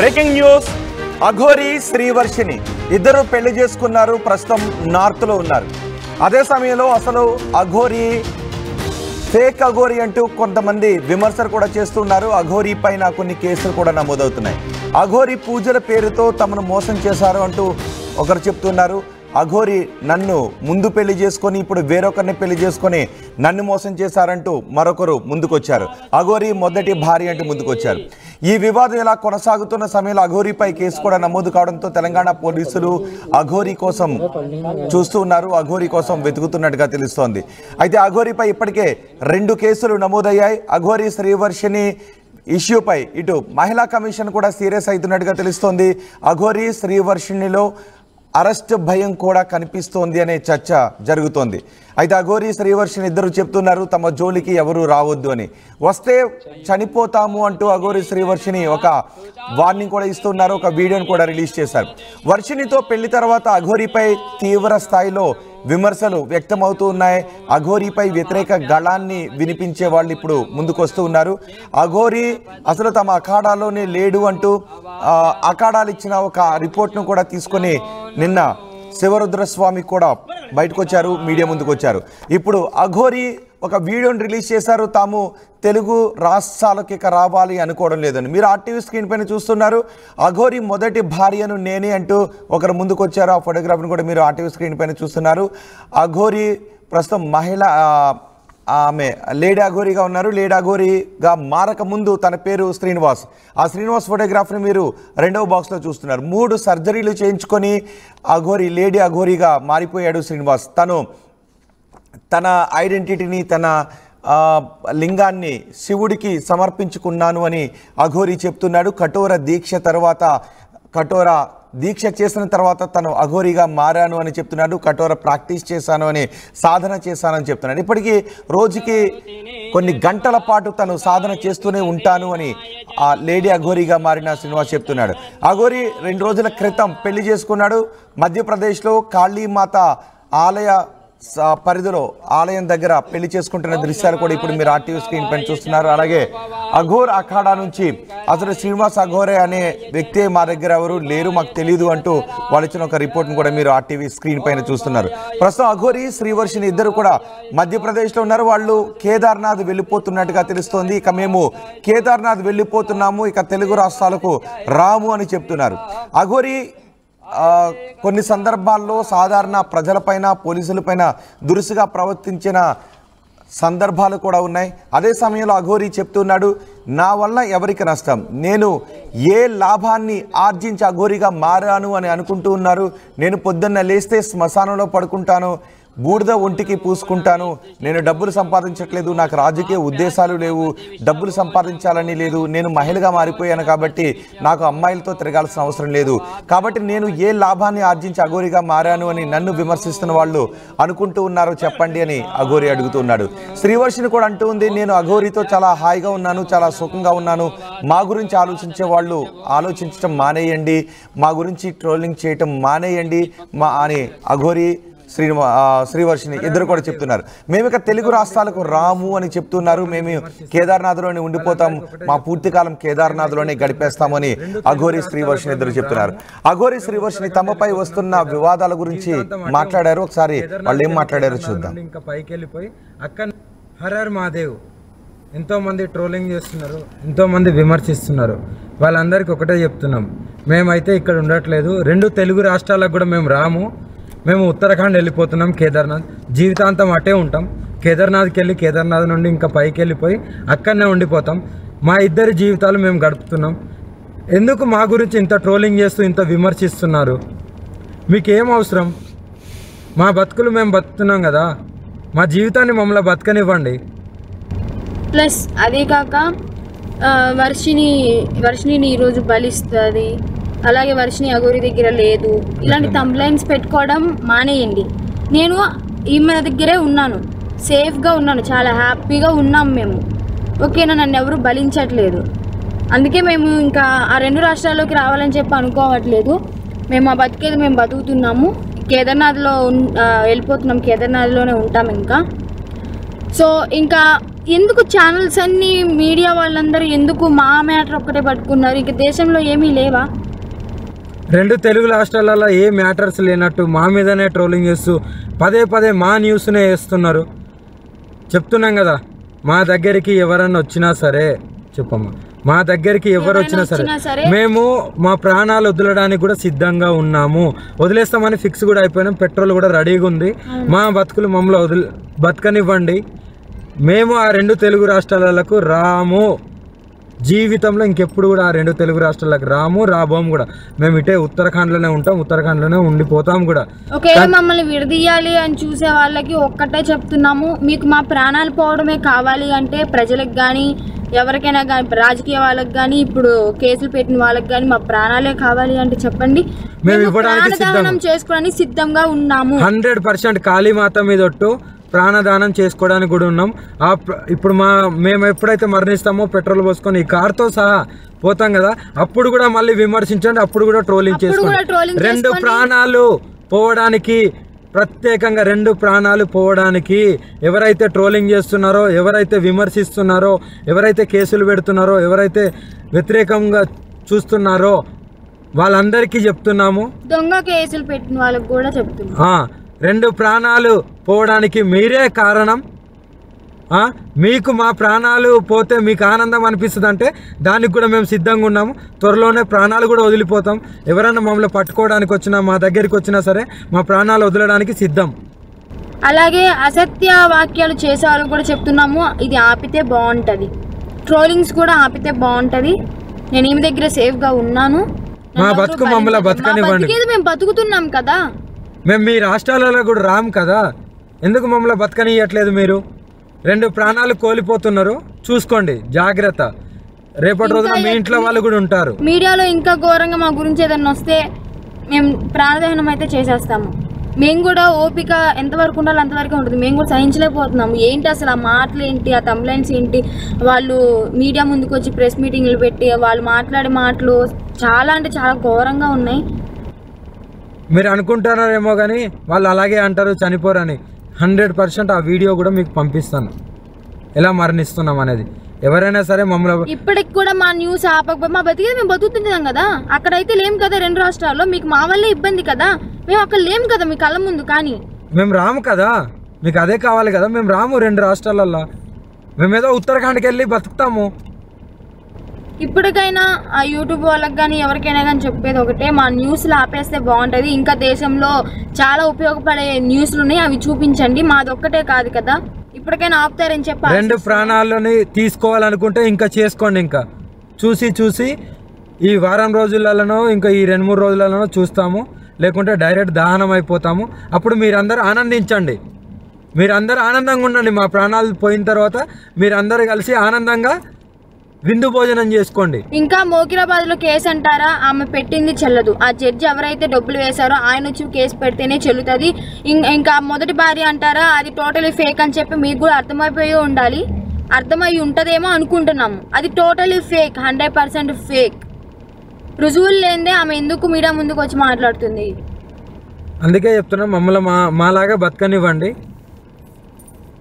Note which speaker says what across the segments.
Speaker 1: Breaking news. Aghori Srivarshini ఇద్దరు పెళ్లి చేసుకున్నారు. ప్రస్తుతం నార్త్ లో ఉన్నారు. అదే సమయంలో అసలు అఘోరి ఫేక్ అఘోరి అంటూ కొంతమంది విమర్శలు కూడా చేస్తున్నారు. అఘోరి పైన కొన్ని కేసులు కూడా నమోదవుతున్నాయి. అఘోరి పూజల పేరుతో తమను మోసం చేశారు అంటూ ఒకరు చెప్తున్నారు. అఘోరి నన్ను ముందు పెళ్లి చేసుకొని ఇప్పుడు వేరొకరిని పెళ్లి చేసుకొని నన్ను మోసం చేశారంటూ మరొకరు ముందుకొచ్చారు. అఘోరి మొదటి భార్య అంటూ ముందుకొచ్చారు. ఈ వివాదం ఇలా కొనసాగుతున్న సమయంలో అఘోరిపై కేసు కూడా నమోదు కావడంతో తెలంగాణ పోలీసులు అఘోరి కోసం చూస్తూ ఉన్నారు. అఘోరి కోసం వెతుకుతున్నట్టుగా తెలుస్తోంది. అయితే అఘోరిపై ఇప్పటికే 2 కేసులు నమోదయ్యాయి. అఘోరి శ్రీవర్షిని ఇష్యూపై ఇటు మహిళా కమిషన్ కూడా సీరియస్ అవుతున్నట్టుగా తెలుస్తోంది. అఘోరి శ్రీవర్షిణిలో అరెస్ట్ భయం కూడా కనిపిస్తోంది అనే చర్చ జరుగుతోంది. అయితే అఘోరి శ్రీవర్షిని ఇద్దరు చెప్తున్నారు తమ జోలికి ఎవరు రావద్దు అని, వస్తే చనిపోతాము అంటూ అఘోరి శ్రీవర్షిని ఒక వార్నింగ్ కూడా ఇస్తున్నారు. ఒక వీడియోని కూడా రిలీజ్ చేశారు. వర్షినితో పెళ్లి తర్వాత అఘోరిపై తీవ్ర స్థాయిలో విమర్శలు వ్యక్తమవుతూ ఉన్నాయి. అఘోరిపై వ్యతిరేక గళాన్ని వినిపించే వాళ్ళు ఇప్పుడు ముందుకు వస్తూ ఉన్నారు. అఘోరి అసలు తమ అఖాడాలోనే లేడు అంటూ అఖాడాలు ఇచ్చిన ఒక రిపోర్ట్ను కూడా తీసుకొని నిన్న శివరుద్రస్వామి కూడా బయటకు వచ్చారు, మీడియా ముందుకు వచ్చారు. ఇప్పుడు అఘోరి ఒక వీడియోని రిలీజ్ చేశారు. తాము తెలుగు రాష్ట్రాలకు ఇక రావాలి అనుకోవడం లేదని. మీరు ఆర్టీవీ స్క్రీన్ పైన చూస్తున్నారు. అఘోరి మొదటి భార్యను నేనే అంటూ ఒకరు ముందుకు వచ్చారు. ఆ ఫోటోగ్రాఫ్ని కూడా మీరు ఆర్టీవీ స్క్రీన్ పైన చూస్తున్నారు. అఘోరి ప్రస్తుతం ఆమె లేడీ అఘోరిగా ఉన్నారు. లేడీ అఘోరిగా మారక ముందు తన పేరు శ్రీనివాస్. ఆ శ్రీనివాస్ ఫోటోగ్రాఫ్ని మీరు 2వ బాక్స్లో చూస్తున్నారు. 3 సర్జరీలు చేయించుకొని లేడీ అఘోరిగా మారిపోయాడు శ్రీనివాస్. తన ఐడెంటిటీని, తన లింగాన్ని శివుడికి సమర్పించుకున్నాను అని అఘోరి చెప్తున్నాడు. కఠోర దీక్ష చేసిన తర్వాత తను అఘోరిగా మారాను అని చెప్తున్నాడు. కఠోర ప్రాక్టీస్ చేశాను అని, సాధన చేశానని చెప్తున్నాడు. ఇప్పటికీ రోజుకి కొన్ని గంటల పాటు తను సాధన చేస్తూనే ఉంటాను అని ఆ లేడీ అఘోరిగా మారిన శ్రీనివాస్ చెప్తున్నాడు. అఘోరి 2 రోజుల క్రితం పెళ్లి చేసుకున్నాడు. మధ్యప్రదేశ్లో కాళీమాత ఆలయ పరిధిలో ఆలయం దగ్గర పెళ్లి చేసుకుంటున్న దృశ్యాలు కూడా ఇప్పుడు మీరు ఆర్టీవీ స్క్రీన్ పైన చూస్తున్నారు. అలాగే అఘోర్ అఖాడా నుంచి అసలు శ్రీనివాస్ అఘోరే అనే వ్యక్తి మా దగ్గర ఎవరు లేరు, మాకు తెలియదు అంటూ వాళ్ళు ఇచ్చిన ఒక రిపోర్ట్ను కూడా మీరు ఆర్టీవీ స్క్రీన్ పైన చూస్తున్నారు. ప్రస్తుతం అఘోరి శ్రీవర్షిని ఇద్దరు కూడా మధ్యప్రదేశ్లో ఉన్నారు. వాళ్ళు కేదార్నాథ్ వెళ్ళిపోతున్నట్టుగా తెలుస్తోంది. ఇక మేము కేదార్నాథ్ వెళ్ళిపోతున్నాము, ఇక తెలుగు రాష్ట్రాలకు రాము అని చెప్తున్నారు. అఘోరి కొన్ని సందర్భాల్లో సాధారణ ప్రజలపైన, పోలీసులపైన దురుసుగా ప్రవర్తించిన సందర్భాలు కూడా ఉన్నాయి. అదే సమయంలో అఘోరి చెప్తున్నాడు, నా వల్ల ఎవరికి నష్టం, నేను ఏ లాభాన్ని ఆర్జించి అఘోరిగా మారాను అని అనుకుంటూ ఉన్నారు. నేను పొద్దున్న లేస్తే శ్మశానంలో పడుకుంటాను, బూడిద ఒంటికి పూసుకుంటాను, నేను డబ్బులు సంపాదించట్లేదు, నాకు రాజకీయ ఉద్దేశాలు లేవు, డబ్బులు సంపాదించాలని లేదు, నేను మహిళగా మారిపోయాను కాబట్టి నాకు అమ్మాయిలతో తిరగాల్సిన అవసరం లేదు, కాబట్టి నేను ఏ లాభాన్ని ఆర్జించి అఘోరిగా మారాను అని నన్ను విమర్శిస్తున్న వాళ్ళు అనుకుంటూ ఉన్నారో చెప్పండి అని అఘోరి అడుగుతున్నాడు. శ్రీవర్షిని కూడా అంటూ ఉంది, నేను అఘోరితో చాలా హాయిగా ఉన్నాను, చాలా సుఖంగా ఉన్నాను, మా గురించి ఆలోచించే వాళ్ళు ఆలోచించడం మానేయండి, మా గురించి ట్రోలింగ్ చేయటం మానేయండి అని అఘోరి శ్రీవర్షిని ఇద్దరు కూడా చెప్తున్నారు. మేము ఇక తెలుగు రాష్ట్రాలకు రాము అని చెప్తున్నారు. మేము కేదార్నాథ్లోనే ఉండిపోతాం, మా పూర్తి కాలం కేదార్నాథ్లోనే గడిపేస్తామని అఘోరి శ్రీవర్షిని ఇద్దరు చెప్తున్నారు. అఘోరి శ్రీవర్షిని తమపై వస్తున్న వివాదాల గురించి మాట్లాడారు. ఒకసారి వాళ్ళు ఏం మాట్లాడారో చూద్దాం.
Speaker 2: ఇంకా పైకి వెళ్ళిపోయి అక్కడ హరర్ మహాదేవ్ ఎంతోమంది ట్రోలింగ్ చేస్తున్నారు, ఎంతోమంది విమర్శిస్తున్నారు. వాళ్ళందరికీ ఒకటే చెప్తున్నాం, మేమైతే ఇక్కడ ఉండట్లేదు, 2 తెలుగు రాష్ట్రాలకు కూడా మేము రాము, మేము ఉత్తరాఖండ్ వెళ్ళిపోతున్నాం, కేదార్నాథ్ జీవితాంతం అటే ఉంటాం. కేదార్నాథ్కి వెళ్ళి కేదార్నాథ్ నుండి ఇంకా పైకి వెళ్ళిపోయి అక్కడనే ఉండిపోతాం. మా ఇద్దరి జీవితాలు మేము గడుపుతున్నాం. ఎందుకు మా గురించి ఇంత ట్రోలింగ్ చేస్తూ ఇంత విమర్శిస్తున్నారు? మీకేం అవసరం? మా బతుకులు మేము బతుకుతున్నాం కదా, మా జీవితాన్ని మమ్మల్ని బతకనివ్వండి.
Speaker 3: ప్లస్ అదే కాక వర్షిని ఈరోజు బలిస్తుంది, అలాగే వర్షిని అఘోరి దగ్గర లేదు, ఇలాంటి థంబ్లైన్స్ పెట్టుకోవడం మానేయండి. నేను ఈమె దగ్గరే ఉన్నాను, సేఫ్గా ఉన్నాను, చాలా హ్యాపీగా ఉన్నాం మేము, ఓకేనా? నన్ను ఎవరు బలించట్లేదు. అందుకే మేము ఇంకా ఆ 2 రాష్ట్రాల్లోకి రావాలని చెప్పి అనుకోవట్లేదు. మేము ఆ బతికేది మేము బతుకుతున్నాము. కేదార్నాథ్లో వెళ్ళిపోతున్నాం, కేదార్నాథ్లోనే ఉంటాం. ఇంకా సో ఇంకా ఎందుకు ఛానల్స్ అన్నీ మీడియా వాళ్ళందరూ ఎందుకు మా మ్యాటర్ ఒక్కటే పట్టుకున్నారు? ఇంక దేశంలో ఏమీ లేవా?
Speaker 2: 2 తెలుగు రాష్ట్రాలలో ఏ మ్యాటర్స్ లేనట్టు మా మీదనే ట్రోలింగ్ చేస్తూ పదే మా న్యూస్నే వేస్తున్నారు. చెప్తున్నాం కదా, మా దగ్గరికి ఎవరన్నా వచ్చినా సరే, చెప్పమ్మా, మా దగ్గరికి ఎవరు వచ్చినా సరే మేము మా ప్రాణాలు వదలడానికి కూడా సిద్ధంగా ఉన్నాము. వదిలేస్తామని ఫిక్స్ కూడా అయిపోయినాం. పెట్రోల్ కూడా రెడీగా ఉంది. మా బతుకులు మమ్మల్ని బతకనివ్వండి. మేము ఆ 2 తెలుగు రాష్ట్రాలకు రాము. జీవితంలో ఇంకెప్పుడు కూడా ఆ 2 తెలుగు రాష్ట్రాలకు రాబోము కూడా. మేము ఇటే ఉత్తరాఖండ్లోనే ఉంటాం, ఉత్తరాఖండ్లోనే ఉండిపోతాం కూడా.
Speaker 3: ఒకవేళ మమ్మల్ని విడదీయాలి అని చూసే వాళ్ళకి ఒక్కటే చెప్తున్నాము, మీకు మా ప్రాణాలు పోవడమే కావాలి అంటే ప్రజలకు కానీ ఎవరికైనా కానీ, రాజకీయ వాళ్ళకి కానీ, ఇప్పుడు కేసులు పెట్టిన వాళ్ళకి కానీ మా ప్రాణాలే కావాలి అంటే చెప్పండి,
Speaker 2: మేము ఇవ్వడానికి
Speaker 3: చేసుకోవడానికి సిద్ధంగా ఉన్నాము.
Speaker 2: 100% కాళీమాత మీద ఒట్టు ప్రాణదానం చేసుకోవడానికి కూడా ఉన్నాం. ఇప్పుడు మేము ఎప్పుడైతే మరణిస్తామో పెట్రోల్ పోసుకొని ఈ కార్తో సహా పోతాం కదా, అప్పుడు కూడా మళ్ళీ విమర్శించండి, అప్పుడు కూడా ట్రోలింగ్ చేసుకోండి. 2 ప్రాణాలు పోవడానికి, ప్రత్యేకంగా 2 ప్రాణాలు పోవడానికి ఎవరైతే ట్రోలింగ్ చేస్తున్నారో, ఎవరైతే విమర్శిస్తున్నారో, ఎవరైతే కేసులు పెడుతున్నారో, ఎవరైతే వ్యతిరేకంగా చూస్తున్నారో వాళ్ళందరికీ చెప్తున్నాము.
Speaker 3: దొంగ కేసులు పెట్టిన వాళ్ళకి కూడా చెప్తున్నాం,
Speaker 2: 2 ప్రాణాలు పోవడానికి మీరే కారణం. మీకు మా ప్రాణాలు పోతే మీకు ఆనందం అనిపిస్తుంది అంటే దానికి కూడా మేము సిద్ధంగా ఉన్నాము. త్వరలోనే ప్రాణాలు కూడా వదిలిపోతాం. ఎవరైనా మమ్మల్ని పట్టుకోవడానికి వచ్చినా, మా దగ్గరికి వచ్చినా సరే మా ప్రాణాలు వదలడానికి సిద్ధం.
Speaker 3: అలాగే అసత్య వాక్యాలు చేసే వాళ్ళకి కూడా చెప్తున్నాము, ఇది ఆపితే బాగుంటుంది. ట్రోలింగ్స్ కూడా ఆపితే బాగుంటుంది. నేను ఈమె దగ్గర సేఫ్గా ఉన్నాను.
Speaker 2: మా బతుకు మమ్మల్ని బతకనివ్వండి.
Speaker 3: మేము బతుకుతున్నాం కదా,
Speaker 2: మేము మీ రాష్ట్రాలలో కూడా రాము కదా, ఎందుకు మమ్మల్ని బతకనియట్లేదు? మీరు 2 ప్రాణాలు కోల్పోతున్నారు, చూసుకోండి, జాగ్రత్త. రేపటి రోజున మీ ఇంట్లో వాళ్ళు కూడా ఉంటారు.
Speaker 3: మీడియాలో ఇంకా ఘోరంగా మా గురించి ఏదన్నా వస్తే మేము ప్రాణదహనం అయితే చేసేస్తాము. మేము కూడా ఓపిక ఎంతవరకు ఉండాలో అంతవరకు ఉంటుంది. మేము కూడా సహించలేకపోతున్నాము. ఏంటి అసలు ఆ మాటలు ఏంటి, ఆ కంప్లైంట్స్ ఏంటి, వాళ్ళు మీడియా ముందుకు వచ్చి ప్రెస్ మీటింగ్లు పెట్టి వాళ్ళు మాట్లాడే మాటలు చాలా అంటే చాలా ఘోరంగా ఉన్నాయి.
Speaker 2: మీరు అనుకుంటున్నారేమో కానీ వాళ్ళు అలాగే అంటారు, చనిపోరని. 100% ఆ వీడియో కూడా మీకు పంపిస్తాను, ఎలా మరణిస్తున్నాం అనేది. ఎవరైనా సరే మమ్మల్ని
Speaker 3: ఇప్పటికి కూడా మా న్యూస్ ఆపకపోతే మా బతికేది మేము బతుకుతున్నాం కదా. అక్కడైతే లేం కదా 2 రాష్ట్రాల్లో, మీకు మా వల్లే ఇబ్బంది కదా. మేము అక్కడ లేము కదా మీ కళ్ళ ముందు. కానీ
Speaker 2: మేము రాము కదా, మీకు అదే కావాలి కదా. మేము రాము 2 రాష్ట్రాలల్లో, మేమేదో ఉత్తరాఖండ్కి వెళ్ళి బతుకుతాము.
Speaker 3: ఇప్పటికైనా ఆ యూట్యూబ్ వాళ్ళకి కానీ ఎవరికైనా కానీ చెప్పేది ఒకటే, మా న్యూస్లు ఆపేస్తే బాగుంటుంది. ఇంకా దేశంలో చాలా ఉపయోగపడే న్యూస్లు ఉన్నాయి, అవి చూపించండి. మాది ఒక్కటే కాదు కదా, ఇప్పటికైనా ఆపుతారని చెప్పి
Speaker 2: 2 ప్రాణాలని తీసుకోవాలనుకుంటే ఇంకా చేసుకోండి. ఇంకా చూసి ఈ వారం రోజులలోనో ఇంకా ఈ 2-3 రోజులలోనో చూస్తాము, లేకుంటే డైరెక్ట్ దహనం అయిపోతాము. అప్పుడు మీరందరూ ఆనందించండి, మీరందరూ ఆనందంగా ఉండండి. మా ప్రాణాలు పోయిన తర్వాత మీరందరూ కలిసి ఆనందంగా విందు భోజనం చేసుకోండి.
Speaker 3: ఇంకా మోకిరాబాద్ లో కేసు అంటారా, ఆమె పెట్టింది చెల్లదు. ఆ జడ్జి ఎవరైతే డబ్బులు వేశారో ఆయన వచ్చి కేసు పెడితేనే చెల్లుతుంది. ఇంకా మొదటి భార్య అంటారా, అది టోటలీ ఫేక్ అని చెప్పి మీకు కూడా అర్థమైపోయి ఉండాలి. అర్థమై ఉంటుందేమో అనుకుంటున్నాము. అది టోటలీ ఫేక్, 100% ఫేక్. రుజువులు లేదే ఆమె ఎందుకు మీడియా ముందుకు వచ్చి మాట్లాడుతుంది?
Speaker 2: అందుకే చెప్తున్నాం, మమ్మల్ని మాలాగా బతకనివ్వండి.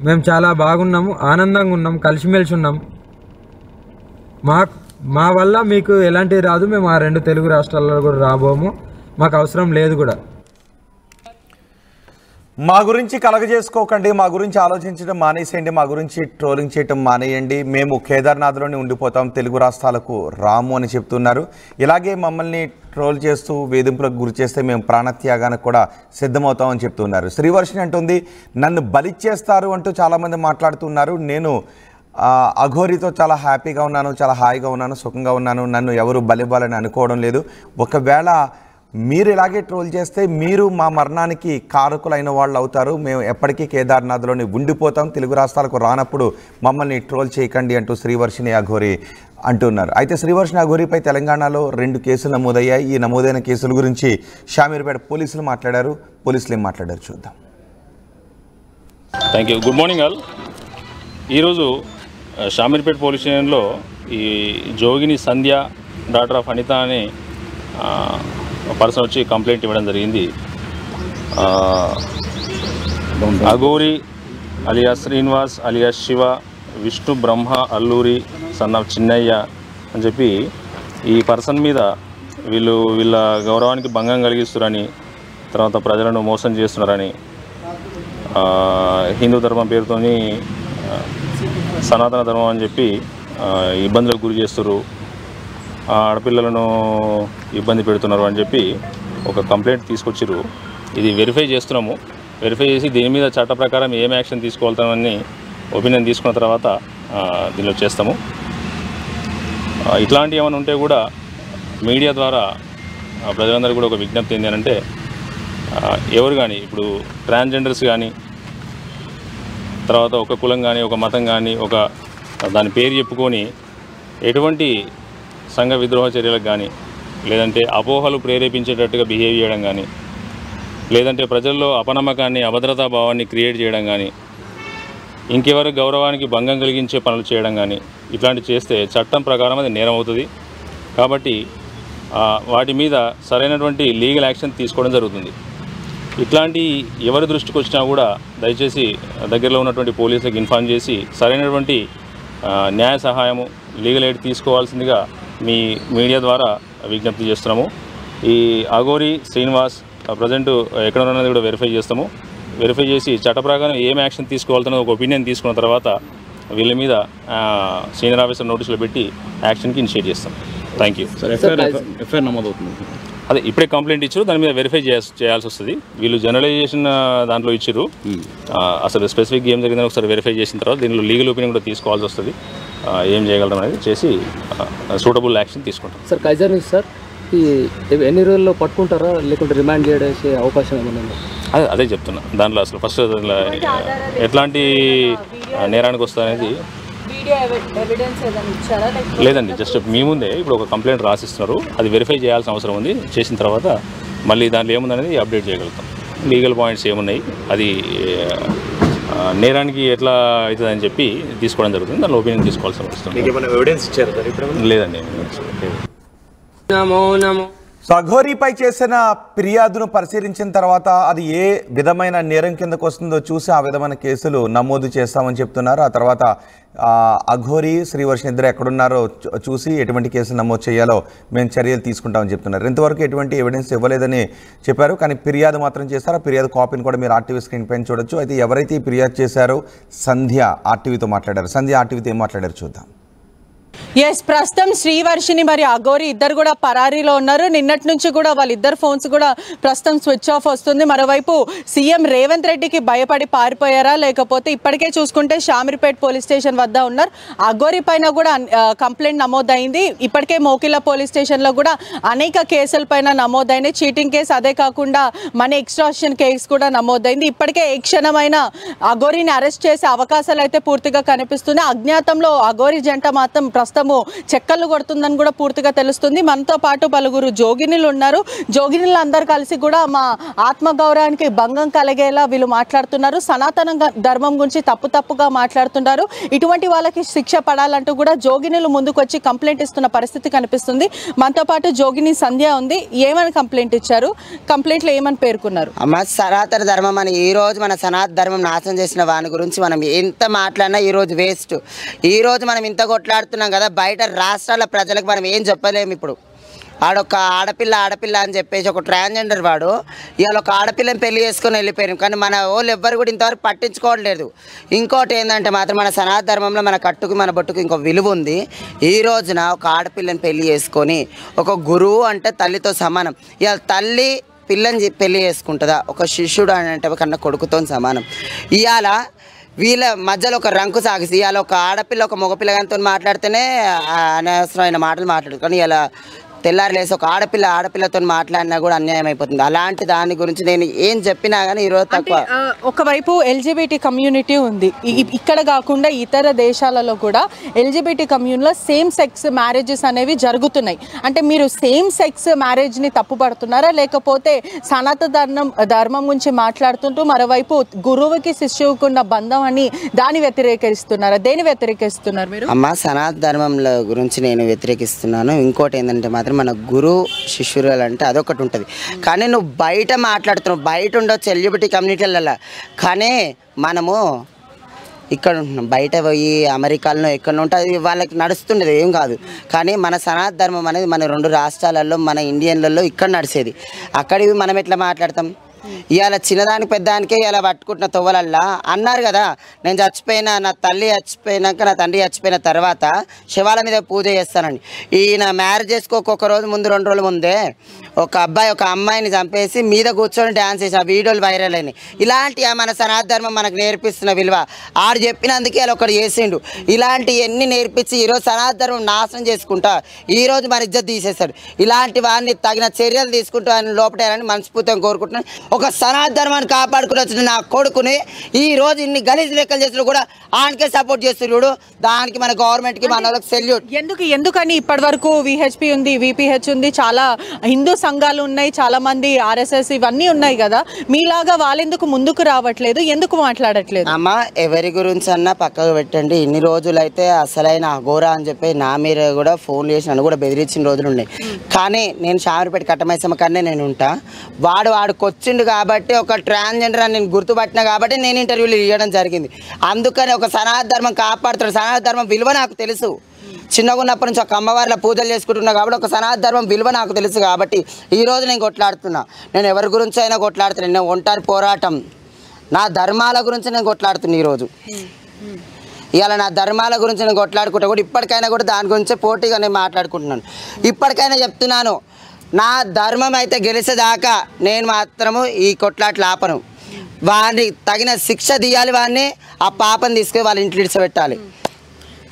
Speaker 2: మేము చాలా బాగున్నాము, ఆనందంగా ఉన్నాం, కలిసిమెలిసి ఉన్నాం. మా వల్ల మీకు ఎలాంటివి రాదు. మేము ఆ 2 తెలుగు రాష్ట్రాల్లో కూడా రాబోము, మాకు అవసరం లేదు కూడా.
Speaker 1: మా గురించి కలగజేసుకోకండి, మా గురించి ఆలోచించడం మానేసేయండి, మా గురించి ట్రోలింగ్ చేయటం మానేయండి. మేము కేదార్నాథ్లోనే ఉండిపోతాం, తెలుగు రాష్ట్రాలకు రాము అని చెప్తున్నారు. ఇలాగే మమ్మల్ని ట్రోల్ చేస్తూ వేధింపులకు గురి చేస్తే మేము ప్రాణత్యాగానికి కూడా సిద్ధమవుతామని చెప్తున్నారు. శ్రీవర్షిణి అంటుంది, నన్ను బలిచ్చేస్తారు అంటూ చాలామంది మాట్లాడుతున్నారు. నేను అఘోరితో చాలా హ్యాపీగా ఉన్నాను, చాలా హాయిగా ఉన్నాను, సుఖంగా ఉన్నాను. నన్ను ఎవరు బలివ్వాలని అనుకోవడం లేదు. ఒకవేళ మీరు ఇలాగే ట్రోల్ చేస్తే మీరు మా మరణానికి కారకులైన వాళ్ళు అవుతారు. మేము ఎప్పటికీ కేదార్నాథ్లోని ఉండిపోతాం, తెలుగు రాష్ట్రాలకు రానప్పుడు మమ్మల్ని ట్రోల్ చేయకండి అంటూ శ్రీవర్షిణి అఘోరి అంటున్నారు. అయితే శ్రీవర్షిణి అఘోరిపై తెలంగాణలో 2 కేసులు నమోదయ్యాయి. ఈ నమోదైన కేసుల గురించి షామీర్పేట పోలీసులు మాట్లాడారు. పోలీసులు ఏం మాట్లాడారు చూద్దాం.
Speaker 4: Thank you. Good morning all. ఈరోజు షామీర్పేట పోలీస్ స్టేషన్లో ఈ జోగిని సంధ్య డాటర్ ఆఫ్ అనిత అని పర్సన్ వచ్చి కంప్లైంట్ ఇవ్వడం జరిగింది. Aghori alias Srinivas alias Shiva, Vishnu Brahma Alluri son of Chinnayya అని చెప్పి ఈ పర్సన్ మీద వీళ్ళ గౌరవానికి భంగం కలిగిస్తున్నారని, తర్వాత ప్రజలను మోసం చేస్తున్నారని, హిందూ ధర్మం పేరుతోని సనాతన ధర్మం అని చెప్పి ఇబ్బందులకు గురి చేస్తున్నారు, ఆడపిల్లలను ఇబ్బంది పెడుతున్నారు అని చెప్పి ఒక కంప్లైంట్ తీసుకొచ్చిర్రు. ఇది వెరిఫై చేస్తున్నాము. వెరిఫై చేసి దీని మీద చట్ట ప్రకారం ఏం యాక్షన్ తీసుకోవాలని ఒపీనియన్ తీసుకున్న తర్వాత దీనిలో చేస్తాము. ఇట్లాంటివి ఏమైనా ఉంటే కూడా మీడియా ద్వారా ప్రజలందరూ కూడా ఒక విజ్ఞప్తి ఏంటి అంటే, ఎవరు కానీ ఇప్పుడు ట్రాన్స్జెండర్స్ కానీ, తర్వాత ఒక కులం కానీ, ఒక మతం కానీ, ఒక దాని పేరు చెప్పుకొని ఎటువంటి సంఘ విద్రోహ చర్యలకు కానీ, లేదంటే అపోహలు ప్రేరేపించేటట్టుగా బిహేవ్ చేయడం కానీ, లేదంటే ప్రజల్లో అపనమ్మకాన్ని, అభద్రతా భావాన్ని క్రియేట్ చేయడం కానీ, ఇంకెవరి గౌరవానికి భంగం కలిగించే పనులు చేయడం కానీ, ఇట్లాంటివి చేస్తే చట్టం ప్రకారం అది నేరం అవుతుంది. కాబట్టి వాటి మీద సరైనటువంటి లీగల్ యాక్షన్ తీసుకోవడం జరుగుతుంది. ఇట్లాంటి ఎవరి దృష్టికి వచ్చినా కూడా దయచేసి దగ్గరలో ఉన్నటువంటి పోలీసులకు ఇన్ఫార్మ్ చేసి సరైనటువంటి న్యాయ సహాయము, లీగల్ ఎయిడ్ తీసుకోవాల్సిందిగా మీ మీడియా ద్వారా విజ్ఞప్తి చేస్తున్నాము. ఈ అఘోరి శ్రీనివాస్ ప్రజెంట్ ఎక్కడ ఉన్నది కూడా వెరిఫై చేస్తాము. వెరిఫై చేసి చట్ట ప్రకారం ఏం యాక్షన్ తీసుకోవాలన్నది ఒక ఒపీనియన్ తీసుకున్న తర్వాత వీళ్ళ మీద సీనియర్ ఆఫీసర్ నోటీసులు పెట్టి యాక్షన్కి ఇనిషియేట్ చేస్తాం. Thank you.
Speaker 5: ఎఫ్ఐఆర్ నమోదవుతుంది.
Speaker 4: అదే ఇప్పుడే కంప్లైంట్ ఇచ్చారు, దాని మీద వెరిఫై చేయాల్సి వస్తుంది. వీళ్ళు జనరలైజేషన్ దాంట్లో ఇచ్చారు, అసలు స్పెసిఫిక్ ఏం జరిగిందని ఒకసారి వెరిఫై చేసిన తర్వాత దీనిలో లీగల్ ఒపీనియన్ కూడా తీసుకోవాల్సి వస్తుంది. ఏం చేయగలడం అనేది చేసి సూటబుల్ యాక్షన్ తీసుకుంటాం.
Speaker 5: సార్ కైజర్ న్యూస్ సార్ ఎన్ని రోజుల్లో పట్టుకుంటారా, లేకుంటే రిమాండ్ చేసే అవకాశం ఏమన్నా?
Speaker 4: అదే చెప్తున్నా. దాంట్లో అసలు ఫస్ట్ ఎట్లాంటి నేరానికి వస్తుంది అనేది లేదండి. జస్ట్ మీ ముందే ఇప్పుడు ఒక కంప్లైంట్ రాసిస్తున్నారు, అది వెరిఫై చేయాల్సిన అవసరం ఉంది. చేసిన తర్వాత మళ్ళీ దాంట్లో ఏముందనేది అప్డేట్ చేయగలుగుతాం. లీగల్ పాయింట్స్ ఏమున్నాయి, అది నేరానికి ఎట్లా అవుతుందని చెప్పి తీసుకోవడం జరుగుతుంది. దానిలో ఒపీనియన్ తీసుకోవాల్సిన అవసరం లేదండి.
Speaker 1: సో అఘోరీపై చేసిన ఫిర్యాదును పరిశీలించిన తర్వాత అది ఏ విధమైన నేరం కిందకు వస్తుందో చూసి ఆ విధమైన కేసులు నమోదు చేస్తామని చెప్తున్నారు. ఆ తర్వాత అఘోరి శ్రీవర్షిని ఇద్దరు ఎక్కడున్నారో చూసి ఎటువంటి కేసులు నమోదు చేయాలో మేము చర్యలు తీసుకుంటామని చెప్తున్నారు. ఇంతవరకు ఎటువంటి ఎవిడెన్స్ ఇవ్వలేదని చెప్పారు, కానీ ఫిర్యాదు మాత్రం చేశారు. ఫిర్యాదు కాపీని కూడా మీరు ఆర్టీవీ స్క్రీన్ పైన చూడొచ్చు. అయితే ఎవరైతే ఈ ఫిర్యాదు చేశారో సంధ్య ఆర్టీవీతో మాట్లాడారు. సంధ్య ఆర్టీవీతో ఏం మాట్లాడారు చూద్దాం.
Speaker 6: ఎస్, ప్రస్తుతం శ్రీవర్షిని మరి అఘోరి ఇద్దరు కూడా పరారీలో ఉన్నారు. నిన్నటి నుంచి కూడా వాళ్ళిద్దరు ఫోన్స్ కూడా ప్రస్తుతం స్విచ్ ఆఫ్ వస్తుంది. మరోవైపు సీఎం రేవంత్ రెడ్డికి భయపడి పారిపోయారా, లేకపోతే ఇప్పటికే చూసుకుంటే షామీర్పేట పోలీస్ స్టేషన్ వద్ద ఉన్నారు. అఘోరి పైన కూడా కంప్లైంట్ నమోదైంది. ఇప్పటికే మోకిలా పోలీస్ స్టేషన్లో కూడా అనేక కేసుల పైన నమోదైనాయి. చీటింగ్ కేసు, అదే కాకుండా మనీ ఎక్స్ట్రాక్షన్ కేసు కూడా నమోదైంది. ఇప్పటికే ఏ క్షణమైన అఘోరిని అరెస్ట్ చేసే అవకాశాలు అయితే పూర్తిగా కనిపిస్తున్నాయి. అజ్ఞాతంలో అఘోరి జంట మాత్రం ప్రస్తుతము చెక్కలు కొడుతుందని కూడా పూర్తిగా తెలుస్తుంది. మనతో పాటు పలువురు జోగినులు ఉన్నారు. జోగినులు అందరు కలిసి కూడా మా ఆత్మగౌరవానికి భంగం కలిగేలా వీళ్ళు మాట్లాడుతున్నారు. సనాతన ధర్మం గురించి తప్పుగా మాట్లాడుతున్నారు. ఇటువంటి వాళ్ళకి శిక్ష పడాలంటూ కూడా జోగినులు ముందుకు వచ్చి కంప్లైంట్ ఇస్తున్న పరిస్థితి కనిపిస్తుంది. మనతో పాటు జోగిని సంధ్య ఉంది. ఏమని కంప్లైంట్ ఇచ్చారు, కంప్లైంట్లో ఏమని పేర్కొన్నారు?
Speaker 7: అమ్మ, సనాతన ధర్మం అని ఈ రోజు మన సనాతన ధర్మం నాశనం చేసిన వాని గురించి మనం ఎంత మాట్లాడినా ఈ రోజు వేస్ట్. ఈ రోజు మనం ఇంత కొట్లాడుతున్నాం కదా, బయట రాష్ట్రాల ప్రజలకు మనం ఏం చెప్పలేము. ఇప్పుడు ఆడొక ఆడపిల్ల అని చెప్పేసి ఒక ట్రాన్స్జెండర్ వాడు ఇవాళ ఒక ఆడపిల్లని పెళ్లి చేసుకొని వెళ్ళిపోయారు. కానీ మన వాళ్ళు ఎవ్వరు కూడా ఇంతవరకు పట్టించుకోవట్లేదు. ఇంకోటి ఏంటంటే మాత్రం మన సనాతన ధర్మంలో మన కట్టుకు మన బొట్టుకు ఇంకో విలువ ఉంది. ఈ రోజున ఒక ఆడపిల్లని పెళ్లి చేసుకొని ఒక గురువు అంటే తల్లితో సమానం. ఇవాళ తల్లి పిల్లని పెళ్లి చేసుకుంటుందా? ఒక శిష్యుడు అని అంటే కన్నా కొడుకుతో సమానం. ఇవాళ వీళ్ళ మధ్యలో ఒక రంకు సాగిసి ఇవాళ ఒక ఆడపిల్ల ఒక మగపిల్లగానితో మాట్లాడితేనే అనవసరమైన మాటలు మాట్లాడు. కానీ ఇలా తెల్లారి లేసి ఒక ఆడపిల్లతో మాట్లాడినా కూడా అన్యాయం అయిపోతుంది. అలాంటి దాని గురించి నేను ఏం చెప్పినా కానీ ఈరోజు తక్కువ.
Speaker 6: ఒకవైపు ఎల్జిబిటీ కమ్యూనిటీ ఉంది, ఇక్కడ కాకుండా ఇతర దేశాలలో కూడా ఎల్జిబిటీ కమ్యూనిటీలో సేమ్ సెక్స్ మ్యారేజెస్ అనేవి జరుగుతున్నాయి. అంటే మీరు సేమ్ సెక్స్ మ్యారేజ్ని తప్పుపడుతున్నారా, లేకపోతే సనాతన ధర్మం గురించి మాట్లాడుతుంటూ మరోవైపు గురువుకి శిష్యువుకున్న బంధం అని దాన్ని వ్యతిరేకిస్తున్నారా? దేని వ్యతిరేకిస్తున్నారు మీరు?
Speaker 7: అమ్మ, సనాతన ధర్మంలో గురించి నేను వ్యతిరేకిస్తున్నాను. ఇంకోటి ఏంటంటే మాత్రం మన గురు శిష్యురాలు అంటే అదొకటి ఉంటుంది. కానీ నువ్వు బయట మాట్లాడుతున్నావు, బయట ఉండొచ్చు ఎల్జిబిటీ కమ్యూనిటీలలో, కానీ మనము ఇక్కడ ఉంటున్నాం. బయట పోయి అమెరికాలో ఎక్కడ ఉంటే అది వాళ్ళకి నడుస్తుండేది ఏం కాదు. కానీ మన సనాతన ధర్మం అనేది మన 2 రాష్ట్రాలలో మన ఇండియన్లలో ఇక్కడ నడిచేది. అక్కడివి మనం ఎట్లా మాట్లాడతాం? ఇవాళ చిన్నదానికి పెద్దదానికే ఇలా పట్టుకుంటున్న తొవ్వలల్లా అన్నారు కదా, నేను చచ్చిపోయినా, నా తల్లి చచ్చిపోయినాక నా తండ్రి చచ్చిపోయిన తర్వాత శవాల మీద పూజ చేస్తానండి. ఈయన మ్యారేజ్ చేసుకోక ఒక రోజు ముందు 2 రోజుల ముందే ఒక అబ్బాయి ఒక అమ్మాయిని చంపేసి మీద కూర్చొని డ్యాన్స్ చేసి ఆ వీడియోలు వైరల్ అయినాయి. ఇలాంటి మన సనాతన ధర్మం మనకు నేర్పిస్తున్న విలువ ఆడు చెప్పినందుకే అలా ఒకటి చేసిండు. ఇలాంటివన్నీ నేర్పించి ఈరోజు సనాతన ధర్మం నాశనం చేసుకుంటా ఈరోజు మన ఇజ్జత్ తీసేస్తాడు. ఇలాంటి వారిని తగిన చర్యలు తీసుకుంటూ ఆయన లోపటారని మనస్ఫూర్తిగా కోరుకుంటున్నాను. ఒక సనాతన ధర్మాన్ని కాపాడుకుని వచ్చిన నా కొడుకుని ఈ రోజు ఇన్ని గలీజ్ లెక్కలు చేసిన కూడా ఆయనకే సపోర్ట్ చేస్తున్నాడు. దానికి మన గవర్నమెంట్కి మన వాళ్ళకి సెల్యూట్.
Speaker 6: ఎందుకని ఇప్పటి వరకు విహెచ్పి ఉంది, విపిహెచ్ ఉంది, చాలా హిందూ సంఘాలు ఉన్నాయి, చాలా మంది ఆర్ఎస్ఎస్ ఇవన్నీ ఉన్నాయి కదా, మీలాగా వాళ్ళెందుకు ముందుకు రావట్లేదు, ఎందుకు మాట్లాడట్లేదు?
Speaker 7: అమ్మ ఎవరి గురించి అన్నా పక్కకు పెట్టండి. ఇన్ని రోజులైతే అసలైన అఘోరా అని చెప్పి నా మీద కూడా ఫోన్ చేసి నన్ను కూడా బెదిరించిన రోజులు ఉన్నాయి. కానీ నేను షామరిపేట కట్టమైసమ్మ కన్నా నేను ఉంటా. వాడికి వచ్చిండు కాబట్టి ఒక ట్రాన్స్జెండర్ అని నేను గుర్తుపట్టినా కాబట్టి నేను ఇంటర్వ్యూలు ఇవ్వడం జరిగింది. అందుకని ఒక సనాతన ధర్మం కాపాడుతాడు. సనాతన ధర్మం విలువ నాకు తెలుసు. చిన్నగా ఉన్నప్పటి నుంచి ఒక అమ్మవారిలో పూజలు చేసుకుంటున్నా కాబట్టి ఒక సనాతన ధర్మం విలువ నాకు తెలుసు కాబట్టి ఈరోజు నేను కొట్లాడుతున్నా. నేను ఎవరి గురించి అయినా కొట్లాడుతున్నాను. నేను ఒంటరి పోరాటం నా ధర్మాల గురించి నేను కొట్లాడుతున్నా. ఈరోజు ఇవాళ నా ధర్మాల గురించి నేను కొట్లాడుకుంటా కూడా ఇప్పటికైనా కూడా దాని గురించే పోటీగా నేను మాట్లాడుకుంటున్నాను. ఇప్పటికైనా చెప్తున్నాను, నా ధర్మం అయితే గెలిచేదాకా నేను మాత్రము ఈ కొట్లాట్లు ఆపను. వాడిని తగిన శిక్ష తీయాలి. వాడిని ఆ పాపని తీసుకొని వాళ్ళ ఇంట్లో ఇడిచిపెట్టాలి.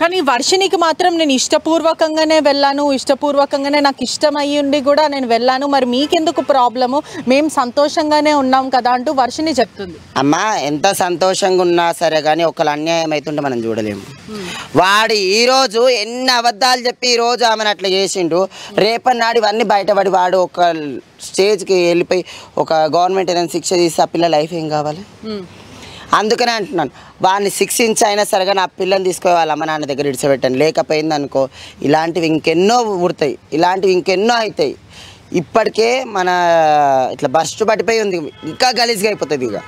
Speaker 6: కానీ వర్షినికి మాత్రం నేను ఇష్టపూర్వకంగానే వెళ్ళాను, ఇష్టపూర్వకంగానే నాకు ఇష్టం అయ్యి ఉండి కూడా నేను వెళ్ళాను, మరి మీకెందుకు ప్రాబ్లము, మేము సంతోషంగానే ఉన్నాం కదా అంటూ వర్షిని చెప్తుంది.
Speaker 7: అమ్మా ఎంత సంతోషంగా ఉన్నా సరే కానీ ఒకళ్ళు అన్యాయం అవుతుంటే మనం చూడలేము. వాడు ఈరోజు ఎన్ని అబద్ధాలు చెప్పి ఈరోజు ఆమెను అట్లా చేసిండు. రేపన్నాడు ఇవన్నీ బయటపడి వాడు ఒక స్టేజ్కి వెళ్ళిపోయి ఒక గవర్నమెంట్ ఏదైనా శిక్ష తీసి ఆ పిల్ల లైఫ్ ఏం కావాలి? అందుకనే అంటున్నాను, వాడిని శిక్షించి అయినా సరిగా నా పిల్లని తీసుకొని వాళ్ళ అమ్మ నాన్న దగ్గర ఇడిచిపెట్టాను. లేకపోయింది అనుకో ఇలాంటివి ఇంకెన్నో పుడతాయి, ఇలాంటివి ఇంకెన్నో అవుతాయి. ఇప్పటికే మన ఇట్లా బస్ట్ పట్టిపోయి ఉంది, ఇంకా గలీజ్గా అయిపోతుంది. ఇక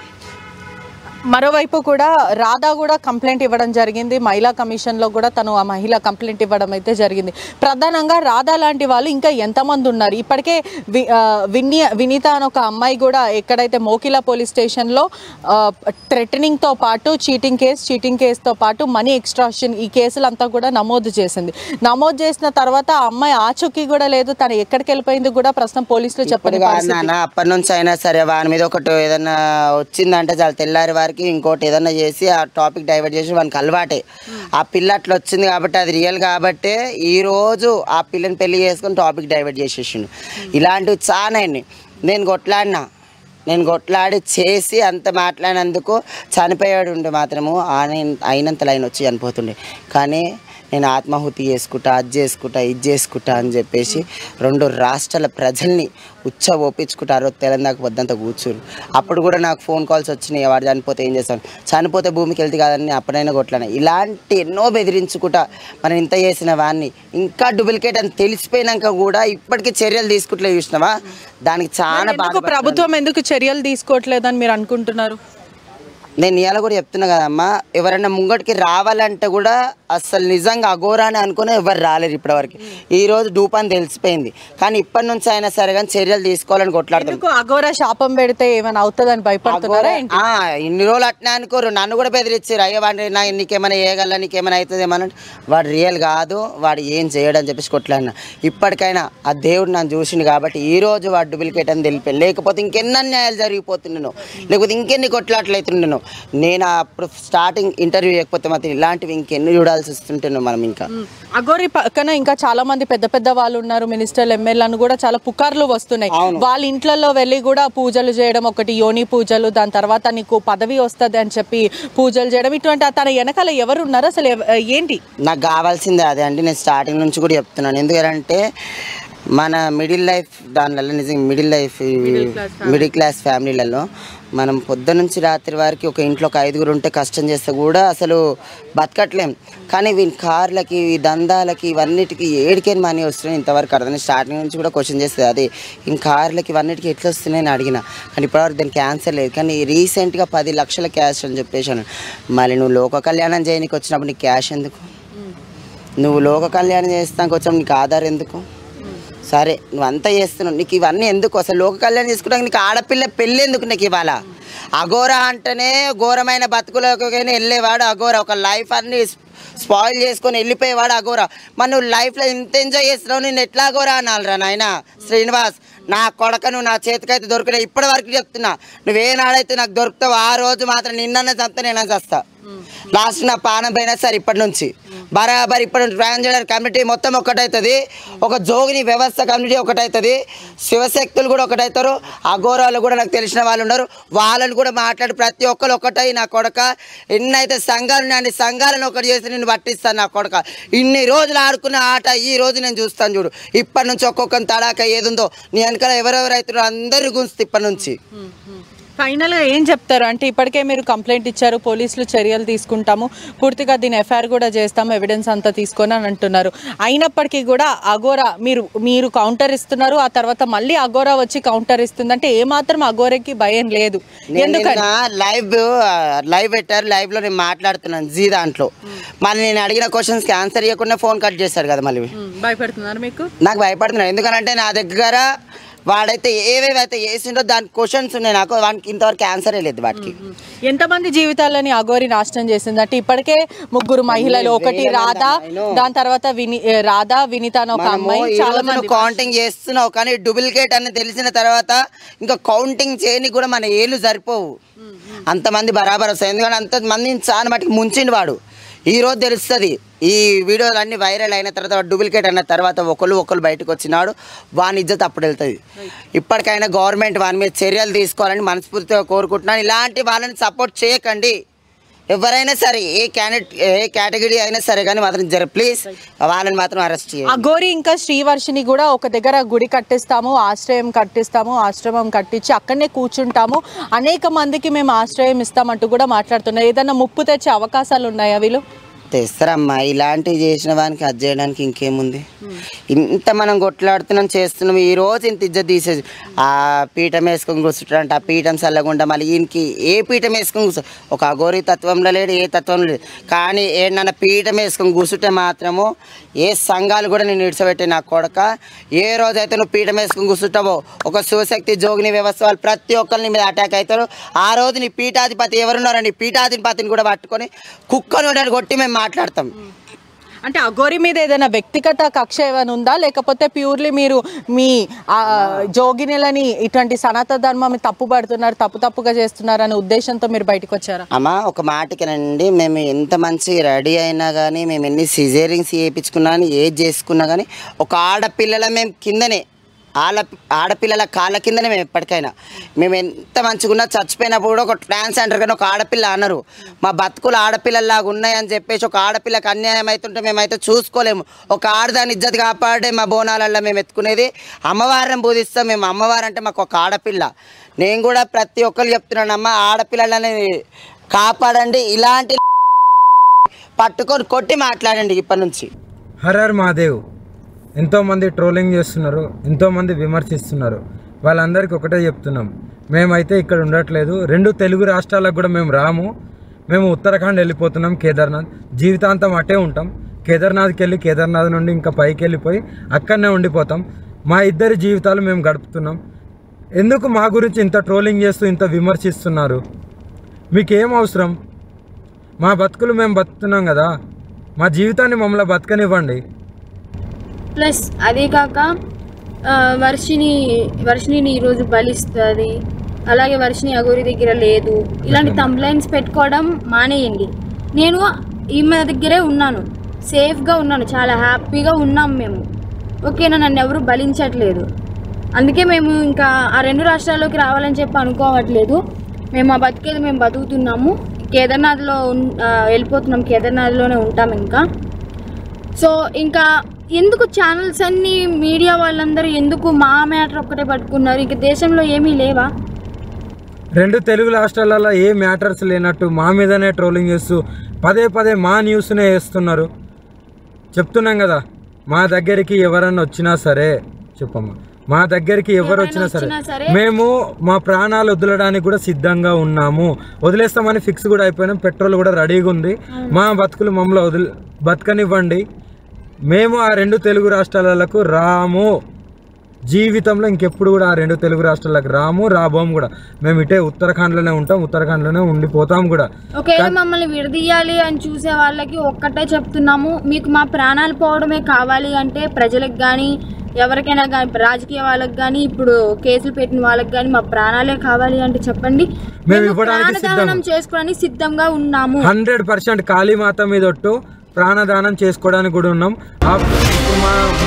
Speaker 6: మరోవైపు కూడా రాధా కూడా కంప్లైంట్ ఇవ్వడం జరిగింది. మహిళా కమిషన్లో కూడా తను ఆ మహిళ కంప్లైంట్ ఇవ్వడం అయితే జరిగింది. ప్రధానంగా రాధా లాంటి వాళ్ళు ఇంకా ఎంతమంది ఉన్నారు? ఇప్పటికే వినీత అని ఒక అమ్మాయి కూడా ఎక్కడైతే మోకిలా పోలీస్ స్టేషన్లో థ్రెటనింగ్తో పాటు చీటింగ్ కేసుతో పాటు మనీ ఎక్స్ట్రాక్షన్ ఈ కేసులంతా కూడా నమోదు చేసింది. నమోదు చేసిన తర్వాత ఆ అమ్మాయి ఆచూకీ కూడా లేదు, తను ఎక్కడికి వెళ్ళిపోయింది కూడా ప్రస్తుతం పోలీసులు చెప్పని
Speaker 7: అప్పటి నుంచి అయినా సరే వాని మీద ఒకటి ఏదైనా వచ్చిందంటే చాలా తెల్లారి వారికి ఇంకోటి ఏదన్నా చేసి ఆ టాపిక్ డైవర్ట్ చేసి వానికి అలవాటే. ఆ పిల్ల అట్లా వచ్చింది కాబట్టి అది రియల్ కాబట్టి ఈరోజు ఆ పిల్లని పెళ్లి చేసుకొని టాపిక్ డైవర్ట్ చేసేసిండు. ఇలాంటివి చాలా నేను కొట్లాడి చేసి అంత మాట్లాడినందుకు చనిపోయాడు ఉండే మాత్రము అయినంత లైన్ వచ్చి చనిపోతుండే. కానీ నేను ఆత్మాహుతి చేసుకుంటా, ఇది చేసుకుంటా అని చెప్పేసి 2 రాష్ట్రాల ప్రజల్ని ఒప్పించుకుంటారు. తెలంగాణకు వద్దంతా కూర్చోరు. అప్పుడు కూడా నాకు ఫోన్ కాల్స్ వచ్చినాయి, వాడు చనిపోతే ఏం చేస్తాను, చనిపోతే భూమికి వెళ్తే కాదని అప్పుడైనా కొట్లాను. ఇలాంటి ఎన్నో బెదిరించుకుంటా మనం ఇంత చేసిన వాడిని ఇంకా డూప్లికేట్ అని తెలిసిపోయినాక కూడా ఇప్పటికీ చర్యలు తీసుకుంటలే చూసినావా? దానికి చాలా బాగా
Speaker 6: ప్రభుత్వం ఎందుకు చర్యలు తీసుకోవట్లేదని మీరు అనుకుంటున్నారు?
Speaker 7: నేను ఇవాళ కూడా చెప్తున్నా కదమ్మా, ఎవరైనా ముంగటికి రావాలంటే కూడా అసలు నిజంగా అఘోరా అని అనుకుని ఎవరు రాలేరు ఇప్పటివరకు. ఈరోజు డూప్ అని తెలిసిపోయింది. కానీ ఇప్పటి నుంచి అయినా సరే కానీ చర్యలు తీసుకోవాలని కొట్లాడుతాను.
Speaker 6: అఘోరా శాపం పెడితే ఏమైనా అవుతుందని భయపడుతున్నారా?
Speaker 7: ఇన్ని రోజులు అట్నే అనుకోరు, నన్ను కూడా బెదిరించారు. అయ్యే వాడి నీకేమైనా చేయగల, నీకేమైనా అవుతుంది ఏమన్నా, వాడు రియల్ కాదు, వాడు ఏం చేయడని చెప్పేసి కొట్లాడినా. ఇప్పటికైనా ఆ దేవుడు నన్ను చూసిండు కాబట్టి ఈరోజు వాడు డూప్లికేట్ అని తెలిపాను. లేకపోతే ఇంకెన్ని అన్యాయాలు జరిగిపోతున్నాను, లేకపోతే ఇంకెన్ని కొట్లాట్లయితున్నాను. నేను అప్పుడు స్టార్టింగ్ ఇంటర్వ్యూ చేయకపోతే మాత్రం ఇలాంటివి ఇంకెన్ని చూడాల్సి వస్తుంటాను. మనం ఇంకా
Speaker 6: అఘోరి పక్కన ఇంకా చాలా మంది పెద్ద వాళ్ళు ఉన్నారు, మినిస్టర్లు, ఎమ్మెల్యేలను కూడా చాలా పుకార్లు వస్తున్నాయి. వాళ్ళ ఇంట్లలో వెళ్ళి కూడా పూజలు చేయడం, ఒకటి యోని పూజలు, దాని తర్వాత నీకు పదవి వస్తుంది అని చెప్పి పూజలు చేయడం, ఇటువంటి తన వెనకాల ఎవరు ఉన్నారు, అసలు ఏంటి?
Speaker 7: నాకు కావాల్సిందే అదే అండి. నేను స్టార్టింగ్ నుంచి కూడా చెప్తున్నాను. ఎందుకంటే మన మిడిల్ లైఫ్ దానిలో నిజంగా మిడిల్ క్లాస్ ఫ్యామిలీలలో మనం పొద్దు నుంచి రాత్రి వారికి ఒక ఇంట్లో ఒక 5గురు ఉంటే కష్టం చేస్తే కూడా అసలు బతకట్లేం. కానీ వీని కార్లకి ఈ దందాలకి ఇవన్నిటికి ఏడికైనా మనీ వస్తున్నాయి ఇంతవరకు అర్థం. స్టార్టింగ్ నుంచి కూడా క్వశ్చన్ చేస్తుంది అది ఈ కార్లకి ఇవన్నిటికి ఎట్లా వస్తున్నాయని అడిగిన, కానీ ఇప్పటివరకు దానికి ఆన్సర్ లేదు. కానీ రీసెంట్గా 10 లక్షల క్యాష్ అని చెప్పేసాను. మళ్ళీ నువ్వు లోక కళ్యాణం చేయడానికి వచ్చినప్పుడు నీకు క్యాష్ ఎందుకు? నువ్వు లోక కళ్యాణం చేస్తానికి వచ్చినప్పుడు నీకు ఆధార్ ఎందుకు? సరే నువ్వు అంతా చేస్తున్నావు, నీకు ఇవన్నీ ఎందుకు? అసలు లోక కళ్యాణం చేసుకుంటాక నీకు ఆడపిల్ల పెళ్ళి ఎందుకు నీకు ఇవాళ? అఘోరా అంటేనే ఘోరమైన బతుకులకైనా వెళ్ళేవాడు అఘోరా. ఒక లైఫ్ అన్ని స్పాయిల్ చేసుకొని వెళ్ళిపోయేవాడు అఘోరా. మరి నువ్వు లైఫ్లో ఇంత ఎంజాయ్ చేస్తున్నావు, నేను ఎట్లా అఘోరా అనాలిరా నాయన? శ్రీనివాస్ నా కొడక నువ్వు నా చేతికైతే దొరికినా ఇప్పటి వరకు చెప్తున్నా, నువ్వేనాడైతే నాకు దొరుకుతావు ఆ రోజు మాత్రం నిన్న చంపుతా నేను చస్తా. లాస్ట్ నా పానం పోయినా సరే ఇప్పటి నుంచి బరాబర్ ఇప్పుడు ట్రాన్స్జెండర్ కమ్యూనిటీ మొత్తం ఒకటవుతుంది, ఒక జోగిని వ్యవస్థ కమ్యూనిటీ ఒకటవుతుంది, శివశక్తులు కూడా ఒకటవుతారు, అఘోరాలు కూడా నాకు తెలిసిన వాళ్ళు ఉన్నారు, వాళ్ళని కూడా మాట్లాడి ప్రతి ఒక్కరు ఒకటై నా కొడక ఎన్నైతే సంఘాలు ఉన్నాయి అన్ని సంఘాలను ఒకటి చేసి నేను పట్టిస్తాను నా కొడక. ఇన్ని రోజులు ఆడుకున్న ఆట ఈ రోజు నేను చూస్తాను చూడు. ఇప్పటి నుంచి ఒక్కొక్కరి తడాక ఏదుందో నీ వెనకాల ఎవరెవరు అవుతారో అందరు గుంచుతా ఇప్పటి నుంచి.
Speaker 6: ఫైనల్గా ఏం చెప్తారు అంటే ఇప్పటికే మీరు కంప్లైంట్ ఇచ్చారు, పోలీసులు చర్యలు తీసుకుంటాము, పూర్తిగా దీని ఎఫ్ఐఆర్ కూడా చేస్తాము, ఎవిడెన్స్ అంతా తీసుకొని అని అంటున్నారు. అయినప్పటికీ కూడా అఘోరా మీరు కౌంటర్ ఇస్తున్నారు, ఆ తర్వాత మళ్ళీ అఘోరా వచ్చి కౌంటర్ ఇస్తుంది అంటే ఏమాత్రం అఘోరాకి భయం లేదు. ఎందుకంటే
Speaker 7: లైవ్ పెట్టారు, లైవ్ లో నేను మాట్లాడుతున్నాను జీ దాంట్లో. మళ్ళీ నేను అడిగిన క్వశ్చన్స్ కి ఆన్సర్ ఇవ్వకుండా ఫోన్ కట్ చేశారు కదా. మళ్ళీ
Speaker 6: భయపడుతున్నారు మీకు?
Speaker 7: నాకు భయపడుతున్నారు ఎందుకంటే నా దగ్గర వాడైతే ఏవేవైతే చేసిండో దాని క్వశ్చన్స్ ఉన్నాయి, నాకు వానికి ఇంతవరకు ఆన్సరే లేదు. వాటికి
Speaker 6: ఎంతమంది జీవితాలని అఘోరి నాశనం చేసింది అంటే ఇప్పటికే 3 మహిళలు, ఒకటి రాధా, దాని తర్వాత రాధా వినీత అని ఒక అమ్మాయి. చాలా మంది
Speaker 7: కౌంటింగ్ చేస్తున్నావు కానీ డూప్లికేట్ అని తెలిసిన తర్వాత ఇంకా కౌంటింగ్ చేయని కూడా మన ఏళ్ళు సరిపోవు, అంతమంది బరాబర్ వస్తాయి. ఎందుకంటే అంతమందిని చాలా మటుకు ముంచిండు వాడు. ఈరోజు తెలుస్తుంది ఈ వీడియోలు అన్నీ వైరల్ అయిన తర్వాత డూప్లికేట్ అయిన తర్వాత ఒకళ్ళు బయటకు వచ్చినాడు, వాని ఇజ్జత్ అప్పుడు వెళ్తుంది. ఇప్పటికైనా గవర్నమెంట్ వాని మీద చర్యలు తీసుకోవాలని మనస్ఫూర్తిగా కోరుకుంటున్నాను. ఇలాంటి వాళ్ళని సపోర్ట్ చేయకండి ఎవరైనా సరే, ఏ కేటగిరీ అయినా సరే కానీ మాత్రం ప్లీజ్ వాళ్ళని మాత్రం అరెస్ట్ చేయండి.
Speaker 6: అఘోరి ఇంకా శ్రీవర్షిని కూడా ఒక దగ్గర గుడి కట్టిస్తాము, ఆశ్రమం కట్టించి అక్కడనే కూర్చుంటాము, అనేక మందికి మేము ఆశ్రయం ఇస్తామంటూ కూడా మాట్లాడుతున్నారు. ఏదైనా ముప్పు తెచ్చే అవకాశాలు ఉన్నాయా వీళ్ళు?
Speaker 7: తెస్తారమ్మా, ఇలాంటివి చేసిన వానికి అది చేయడానికి ఇంకేముంది? ఇంత మనం కొట్లాడుతున్నాం చేస్తున్నాం, ఈరోజు ఇంత ఇజ్జత్ తీసేసి ఆ పీఠం వేసుకొని కూర్చుంటారంట, ఆ పీఠం చల్లకుండా మళ్ళీ ఈయనకి ఏ పీఠం వేసుకొని కూర్చో, ఒక అఘోరి తత్వంలో లేడు, ఏ తత్వంలో లేదు. కానీ ఏడన్నా పీఠం వేసుకొని కూర్చుంటే మాత్రము ఏ సంఘాలు కూడా నేను ఇడిచబెట్టే నా కొడక. ఏ రోజైతే నువ్వు పీఠం వేసుకొని కూర్చుంటావో ఒక శివశక్తి జోగిని వ్యవస్థ వాళ్ళు ప్రతి ఒక్కరిని మీద అటాక్ అవుతారు. ఆ రోజు నీ పీఠాధిపతి ఎవరున్నారండి, పీఠాధిపతిని కూడా పట్టుకొని కుక్కను కొట్టి మేము మాట్లాడతాం.
Speaker 6: అంటే అఘోరి మీద ఏదైనా వ్యక్తిగత కక్ష ఏమైనా ఉందా, లేకపోతే ప్యూర్లీ మీరు మీ జోగినిలని ఇటువంటి సనాతన ధర్మం తప్పుగా చేస్తున్నారు అనే ఉద్దేశంతో మీరు బయటకు వచ్చారా?
Speaker 7: అమ్మా ఒక మాటకినండి, మేము ఎంత మంచి రెడీ అయినా కానీ, మేము ఎన్ని సిజేరింగ్స్ చేయించుకున్నా కానీ, ఏది చేసుకున్నా కానీ ఒక ఆడపిల్లల మేము కిందనే, ఆడపిల్లల కాళ్ళ కిందనే మేము ఎప్పటికైనా. మేము ఎంత మంచిగా చచ్చిపోయినప్పుడు కూడా ఒక ట్రాన్స్జెండర్ కానీ ఒక ఆడపిల్ల అన్నారు. మా బతుకులు ఆడపిల్లలాగా ఉన్నాయని చెప్పేసి ఒక ఆడపిల్లకి అన్యాయం అవుతుంటే మేమైతే చూసుకోలేము. ఒక ఆడదాని ఇజ్జత్ కాపాడే మా బోనాలల్లో మేము ఎత్తుకునేది అమ్మవారిని పూజిస్తాం. మేము అమ్మవారు అంటే మాకు ఒక ఆడపిల్ల. నేను కూడా ప్రతి ఒక్కరు చెప్తున్నాను, అమ్మ ఆడపిల్లలని కాపాడండి, ఇలాంటి పట్టుకొని కొట్టి మాట్లాడండి ఇప్పటి నుంచి.
Speaker 2: హర్ మహాదేవ్. ఎంతోమంది ట్రోలింగ్ చేస్తున్నారు, ఎంతోమంది విమర్శిస్తున్నారు, వాళ్ళందరికీ ఒకటే చెప్తున్నాం, మేమైతే ఇక్కడ ఉండట్లేదు, 2 తెలుగు రాష్ట్రాలకు కూడా మేము రాము, మేము ఉత్తరాఖండ్ వెళ్ళిపోతున్నాం, కేదార్నాథ్ జీవితాంతం అటే ఉంటాం. కేదార్నాథ్కి వెళ్ళి కేదార్నాథ్ నుండి ఇంకా పైకి వెళ్ళిపోయి అక్కడనే ఉండిపోతాం. మా ఇద్దరి జీవితాలు మేము గడుపుతున్నాం. ఎందుకు మా గురించి ఇంత ట్రోలింగ్ చేస్తూ ఇంత విమర్శిస్తున్నారు? మీకేం అవసరం? మా బతుకులు మేము బతుకుతున్నాం కదా, మా జీవితాన్ని మమ్మల్ని బతకనివ్వండి.
Speaker 3: ప్లస్ అదే కాక వర్షిని ఈరోజు బలిస్తుంది, అలాగే వర్షిని అఘోరి దగ్గర లేదు, ఇలాంటి కంప్లైంట్స్ పెట్టుకోవడం మానేయండి. నేను ఈమె దగ్గరే ఉన్నాను, సేఫ్గా ఉన్నాను, చాలా హ్యాపీగా ఉన్నాం మేము. ఓకేనా, నన్ను ఎవరు బలించట్లేదు. అందుకే మేము ఇంకా ఆ 2 రాష్ట్రాల్లోకి రావాలని చెప్పి అనుకోవట్లేదు. మేము ఆ బతికేది మేము బతుకుతున్నాము. కేదార్నాథ్లో వెళ్ళిపోతున్నాం, కేదార్నాథ్లోనే ఉంటాం ఇంకా. సో ఇంకా ఎందుకు ఛానల్స్ అన్నీ, మీడియా వాళ్ళందరూ ఎందుకు మా మ్యాటర్ ఒక్కటే పట్టుకున్నారు? ఇంక దేశంలో ఏమీ లేవా?
Speaker 2: రెండు తెలుగు రాష్ట్రాలలో ఏ మ్యాటర్స్ లేనట్టు మా మీదనే ట్రోలింగ్ చేస్తూ పదే పదే మా న్యూస్నే వేస్తున్నారు. చెప్తున్నాం కదా, మా దగ్గరికి ఎవరన్నా వచ్చినా సరే చెప్పమ్మా, మా దగ్గరికి ఎవరు వచ్చినా సరే మేము మా ప్రాణాలు వదలడానికి కూడా సిద్ధంగా ఉన్నాము. వదిలేస్తామని ఫిక్స్ కూడా అయిపోయినాం. పెట్రోల్ కూడా రెడీగా ఉంది. మా బతుకులు మమ్మల్ని బతకనివ్వండి. మేము ఆ రెండు తెలుగు రాష్ట్రాలకు రాము. జీవితంలో ఇంకెప్పుడు కూడా ఆ రెండు తెలుగు రాష్ట్రాలకు రాబోము కూడా. మేము ఇటే ఉత్తరాఖండ్లోనే ఉంటాం, ఉత్తరాఖండ్లోనే ఉండిపోతాం కూడా.
Speaker 3: ఒకవేళ మమ్మల్ని విడదీయాలి అని చూసే వాళ్ళకి ఒక్కటే చెప్తున్నాము, మీకు మా ప్రాణాలు పోవడమే కావాలి అంటే ప్రజలకు కానీ ఎవరికైనా కానీ రాజకీయ వాళ్ళకి కానీ ఇప్పుడు కేసులు పెట్టిన వాళ్ళకి కానీ మా ప్రాణాలే కావాలి అంటే చెప్పండి, మేము ప్రాణదానం చేసుకోవడానికి సిద్ధంగా ఉన్నాము.
Speaker 2: 100% కాళీమాత మీద ఒట్టు ప్రాణదానం చేసుకోవడానికి కూడా ఉన్నాం.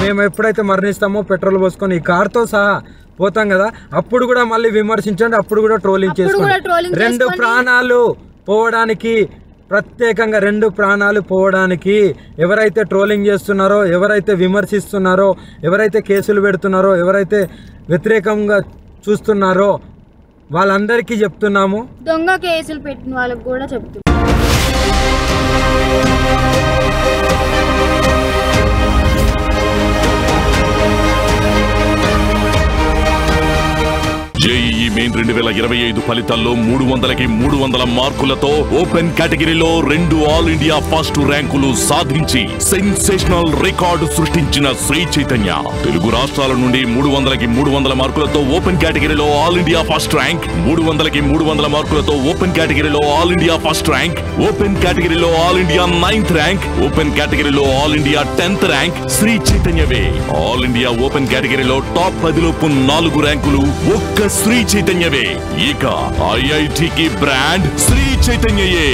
Speaker 2: మేము ఎప్పుడైతే మరణిస్తామో పెట్రోల్ పోసుకొని ఈ కార్తో సహా పోతాం కదా, అప్పుడు కూడా మళ్ళీ విమర్శించండి, అప్పుడు కూడా ట్రోలింగ్ చేసుకోండి. రెండు ప్రాణాలు పోవడానికి, ప్రత్యేకంగా రెండు ప్రాణాలు పోవడానికి ఎవరైతే ట్రోలింగ్ చేస్తున్నారో, ఎవరైతే విమర్శిస్తున్నారో, ఎవరైతే కేసులు పెడుతున్నారో, ఎవరైతే వ్యతిరేకంగా చూస్తున్నారో వాళ్ళందరికీ చెప్తున్నాము.
Speaker 3: దొంగ కేసులు పెట్టిన వాళ్ళకి కూడా చెప్తున్నాము.
Speaker 8: జేఈఈ మెయిన్ 2025 ఫలితాల్లో 300కి 300 మార్కులతో ఓపెన్ కేటగిరీలో 2 ఆల్ ఇండియా ఫస్ట్ ర్యాంకులు సాధించి సెన్సేషనల్ రికార్డు సృష్టించిన శ్రీ చైతన్య. తెలుగు రాష్ట్రాల నుండి 300కి 300 మార్కులతో ఓపెన్ కేటగిరీలో ఆల్ ఇండియా ఫస్ట్ ర్యాంక్, 300కి 300 మార్కులతో ఓపెన్ కేటగిరీలో all India first rank, open కేటగిరీలో all India 9th rank, open కేటగిరీలో all India 10th rank Shri చైతన్యవే. ఆల్ ఇండియా ఓపెన్ కేటగిరీలో టాప్ 10లోపు 4 ర్యాంకులు ఒక్క శ్రీ చైతన్యవే. ఇక ఐఐటికి బ్రాండ్ శ్రీ చైతన్యయే.